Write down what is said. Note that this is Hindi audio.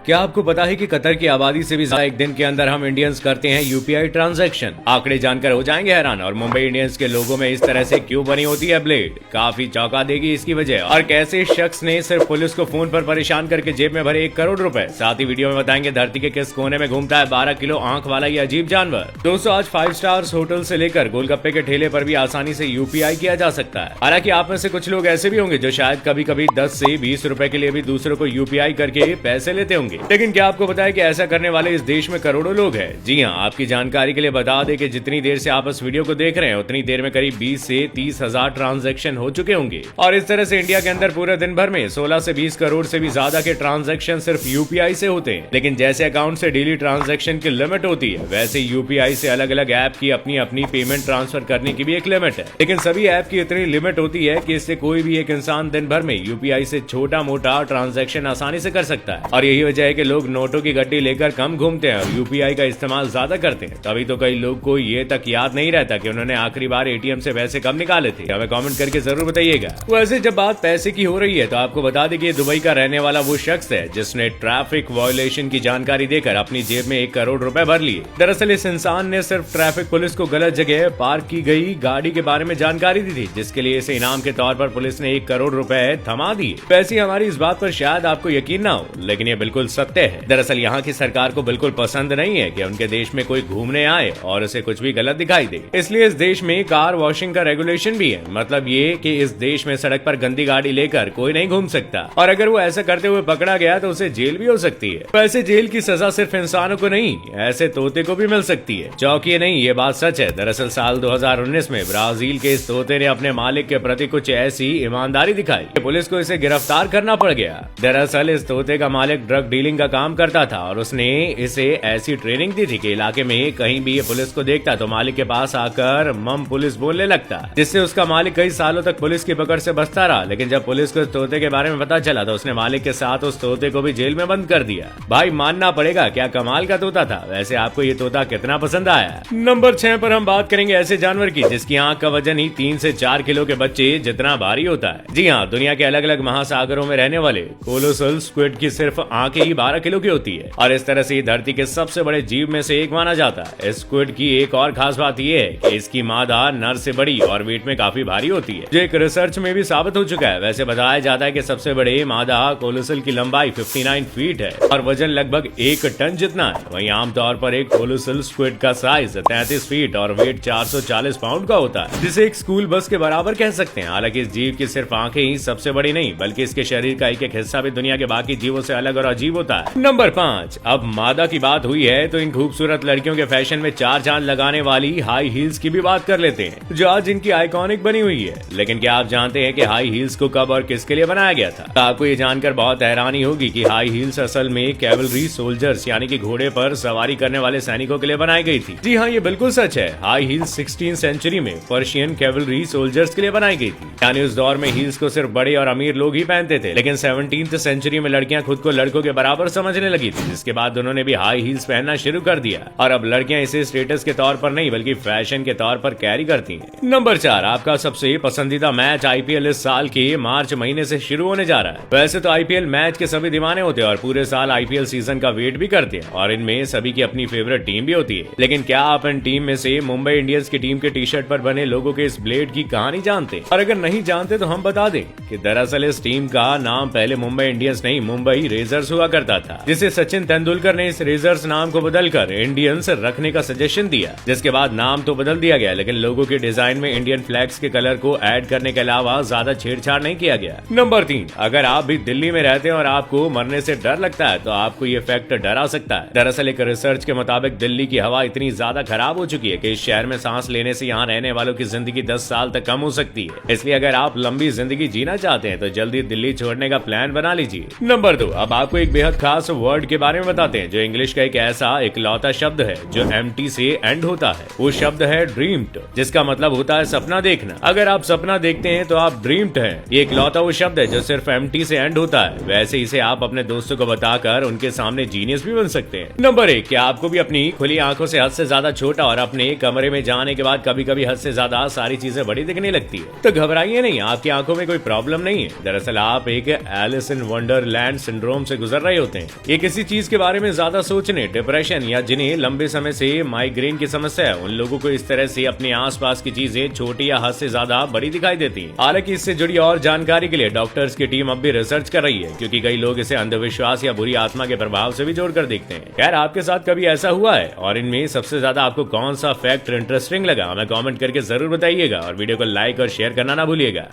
क्या आपको पता है कि कतर की आबादी से भी ज्यादा एक दिन के अंदर हम इंडियंस करते हैं यूपीआई ट्रांजैक्शन। आंकड़े जानकर हो जाएंगे हैरान। और मुंबई इंडियंस के लोगों में इस तरह से क्यों बनी होती है ब्लेड, काफी चौंका देगी इसकी वजह। और कैसे इस शख्स ने सिर्फ पुलिस को फोन पर परेशान करके जेब में भरे 1 करोड़ रुपए। साथ ही वीडियो में बताएंगे धरती के किस कोने में घूमता है 12 किलो आंख वाला ये अजीब जानवर। दोस्तों, आज 5 स्टार्स होटल से लेकर गोलगप्पे के ठेले पर भी आसानी से यूपीआई किया जा सकता है। हालांकि आप में से कुछ लोग ऐसे भी होंगे जो शायद कभी कभी 10 से 20 रुपए के लिए भी दूसरों को यूपीआई करके पैसे लेते होंगे। लेकिन क्या आपको पता है कि ऐसा करने वाले इस देश में करोड़ों लोग हैं? जी हाँ, आपकी जानकारी के लिए बता दें कि जितनी देर से आप इस वीडियो को देख रहे हैं उतनी देर में करीब 20 से 30 हजार ट्रांजैक्शन हो चुके होंगे। और इस तरह से इंडिया के अंदर पूरे दिन भर में 16 से 20 करोड़ से भी ज्यादा के ट्रांजैक्शन सिर्फ यूपीआई से होते हैं। लेकिन जैसे अकाउंट से डेली ट्रांजैक्शन की लिमिट होती है, वैसे यूपीआई से अलग अलग ऐप की अपनी अपनी पेमेंट ट्रांसफर करने की भी एक लिमिट है। लेकिन सभी ऐप की इतनी लिमिट होती है कि इससे कोई भी एक इंसान दिन भर में यूपीआई से छोटा मोटा ट्रांजैक्शन आसानी से कर सकता है। और यही वजह है कि लोग नोटों की गड्डी लेकर कम घूमते हैं और यूपीआई का इस्तेमाल ज्यादा करते हैं। तभी तो कई लोग को ये तक याद नहीं रहता कि उन्होंने आखिरी बार एटीएम से पैसे कब निकाले थे। हमें कमेंट करके जरूर बताइएगा। वैसे जब बात पैसे की हो रही है तो आपको बता दें कि दुबई का रहने वाला वो शख्स है जिसने ट्रैफिक वायलेशन की जानकारी देकर अपनी जेब में 1 करोड़ रुपए भर लिए। दरअसल इस इंसान ने सिर्फ ट्रैफिक पुलिस को गलत जगह पार्क की गई गाड़ी के बारे में जानकारी दी थी, जिसके लिए इसे इनाम के तौर पर पुलिस ने 1 करोड़ रुपए थमा दिए। वैसे हमारी इस बात पर शायद आपको यकीन ना हो, लेकिन ये बिल्कुल सत्य है। दरअसल यहाँ की सरकार को बिल्कुल पसंद नहीं है कि उनके देश में कोई घूमने आए और उसे कुछ भी गलत दिखाई दे। इसलिए इस देश में कार वॉशिंग का रेगुलेशन भी है। मतलब ये कि इस देश में सड़क पर गंदी गाड़ी लेकर कोई नहीं घूम सकता, और अगर वो ऐसा करते हुए पकड़ा गया तो उसे जेल भी हो सकती है। वैसे जेल की सजा सिर्फ इंसानों को नहीं, ऐसे तोते को भी मिल सकती है। चौंकिए नहीं, ये बात सच है। दरअसल साल 2019 में ब्राजील के इस तोते ने अपने मालिक के प्रति कुछ ऐसी ईमानदारी दिखाई कि पुलिस को इसे गिरफ्तार करना पड़ गया। दरअसल इस तोते का मालिक ड्रग डीलिंग का काम करता था और उसने इसे ऐसी ट्रेनिंग दी थी कि इलाके में कहीं भी ये पुलिस को देखता तो मालिक के पास आकर मम पुलिस बोलने लगता, जिससे उसका मालिक कई सालों तक पुलिस की पकड़ से बचता रहा। लेकिन जब पुलिस को इस तोते के बारे में पता चला तो उसने मालिक के साथ उस तोते को भी जेल में बंद कर दिया। भाई मानना पड़ेगा, क्या कमाल का तोता था। वैसे आपको ये तोता कितना पसंद आया? नंबर 6 पर हम बात करेंगे ऐसे जानवर की जिसकी आंख का वजन ही 3 से 4 किलो के बच्चे जितना भारी होता है। जी हाँ, दुनिया के अलग अलग महासागरों में रहने वाले कोलोसल स्क्विड की सिर्फ आंखें ही 12 किलो की होती है और इस तरह से धरती के सबसे बड़े जीव में से एक माना जाता है। स्क्विड की एक और खास बात यह है कि इसकी मादा नर से बड़ी और वेट में काफी भारी होती है, जो एक रिसर्च में भी साबित हो चुका है। वैसे बताया जाता है कि सबसे बड़े मादा कोलोसल की लंबाई 59 फीट है और वजन लगभग 1 टन जितना है। वहीं आमतौर पर एक कोलोसल स्क्विड का साइज 33 फीट और वेट 440 पाउंड का होता है, जिसे एक स्कूल बस के बराबर कह सकते हैं। हालांकि इस जीव की सिर्फ आंखें ही सबसे बड़ी नहीं, बल्कि इसके शरीर का एक एक हिस्सा भी दुनिया के बाकी जीवों से अलग और अजीब होता है। नंबर 5, अब मादा की बात हुई है तो इन खूबसूरत लड़कियों के फैशन में 4 चांद लगाने वाली हाई हील्स की भी बात कर लेते हैं, जो आज इनकी आइकॉनिक बनी हुई है। लेकिन क्या आप जानते हैं कि हाई हील्स को कब और किसके लिए बनाया गया था? तो आपको ये जानकर बहुत हैरानी होगी कि हाई हील्स असल में कैवलरी सोल्जर्स यानी कि घोड़े पर सवारी करने वाले सैनिकों के लिए बनाई गई थी। जी हाँ, ये बिल्कुल सच है। हाई हील्स 16वीं सेंचुरी में पर्शियन कैवलरी सोल्जर्स के लिए बनाई गई थी। यानी उस दौर में हील्स को सिर्फ बड़े और अमीर लोग ही पहनते थे। लेकिन 17वीं सेंचुरी में लड़कियां खुद को लड़कों के बराबर समझने लगी थी, जिसके बाद उन्होंने भी हाई हील्स पहनना शुरू कर दिया और अब लड़कियां इसे स्टेटस के तौर पर नहीं बल्कि फैशन के तौर पर कैरी करती हैं। नंबर 4, आपका सबसे पसंदीदा मैच आईपीएल इस साल के मार्च महीने से शुरू होने जा रहा है। वैसे तो आईपीएल मैच के सभी दीवाने होते हैं और पूरे साल आईपीएल सीजन का वेट भी करते हैं और इनमें सभी की अपनी फेवरेट टीम भी होती है। लेकिन क्या आप इन टीम में से मुंबई इंडियंस की टीम के टी शर्ट पर बने लोगों के इस ब्लेड की कहानी जानते? और अगर नहीं जानते तो हम बता दें कि दरअसल इस टीम का नाम पहले मुंबई इंडियंस नहीं मुंबई रेजर्स हुआ करता था, जिसे सचिन तेंदुलकर ने इस रेजर्स नाम को बदलकर इंडियंस रखने का सजेशन दिया। जिसके बाद नाम तो बदल दिया गया, लेकिन लोगों के डिजाइन में इंडियन फ्लैग्स के कलर को ऐड करने के अलावा ज्यादा छेड़छाड़ नहीं किया गया। नंबर 3, अगर आप भी दिल्ली में रहते हैं और आपको मरने से डर लगता है तो आपको ये फैक्ट डरा सकता है। दरअसल एक रिसर्च के मुताबिक दिल्ली की हवा इतनी ज्यादा खराब हो चुकी है कि इस शहर में सांस लेने से यहाँ रहने वालों की जिंदगी 10 साल तक कम हो सकती है। इसलिए अगर आप लंबी जिंदगी जीना चाहते हैं तो जल्दी दिल्ली छोड़ने का प्लान बना लीजिए। नंबर 2, अब आपको एक बेहद खास वर्ड के बारे में बताते हैं जो इंग्लिश का एक ऐसा इकलौता शब्द है जो MT से एंड होता है। वो शब्द है ड्रीम्ड, जिसका मतलब होता है सपना देखना। अगर आप सपना देखते हैं तो आप ड्रीम्ड हैं। ये इकलौता वो शब्द है जो सिर्फ MT से एंड होता है। वैसे इसे आप अपने दोस्तों को बताकर उनके सामने जीनियस भी बन सकते हैं। नंबर 1, क्या आपको भी अपनी खुली आंखों से हद से ज्यादा छोटा और अपने कमरे में जाने के बाद कभी कभी हद से ज्यादा सारी चीजें बड़ी दिखने लगती है? तो घबराइए नहीं, आपकी आंखों में कोई प्रॉब्लम नहीं है। दरअसल आप एक एलिस इन वंडरलैंड सिंड्रोम से गुजर रहे रहे होते हैं। ये किसी चीज के बारे में ज्यादा सोचने, डिप्रेशन या जिन्हें लंबे समय से माइग्रेन की समस्या है, उन लोगों को इस तरह से अपने आसपास की चीजें छोटी या हद से ज्यादा बड़ी दिखाई देती हैं। हालांकि इससे जुड़ी और जानकारी के लिए डॉक्टर्स की टीम अब भी रिसर्च कर रही है, क्योंकि कई लोग इसे अंधविश्वास या बुरी आत्मा के प्रभाव से भी जोड़कर देखते हैं। खैर, आपके साथ कभी ऐसा हुआ है और इनमें सबसे ज्यादा आपको कौन सा फैक्ट इंटरेस्टिंग लगा, हमें कमेंट करके जरूर बताइएगा और वीडियो को लाइक और शेयर करना ना भूलिएगा।